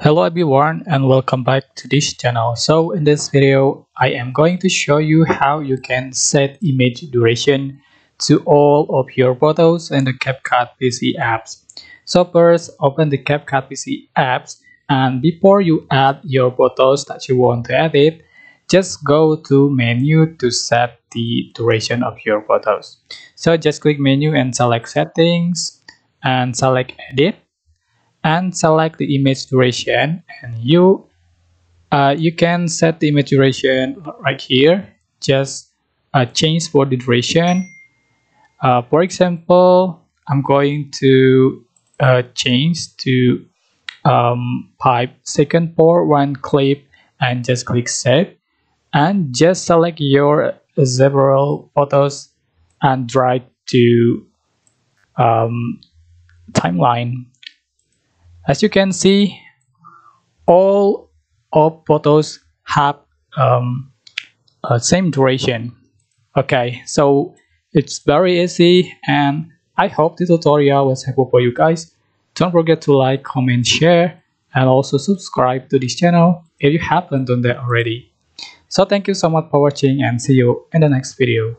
Hello everyone and welcome back to this channel. So in this video I am going to show you how you can set image duration to all of your photos in the Capcut PC apps. So first open the Capcut PC apps, and before you add your photos that you want to edit, just go to menu to set the duration of your photos. So just click menu and select settings and select edit and select the image duration, and you can set the image duration right here. Just change for the duration. For example, I'm going to change to 5 seconds for one clip, and just click save, and just select your several photos and drag to um, timeline. As you can see, all of photos have same duration. Okay, so it's very easy, and I hope the tutorial was helpful for you guys. Don't forget to like, comment, share, and also subscribe to this channel if you haven't done that already. So thank you so much for watching, and see you in the next video.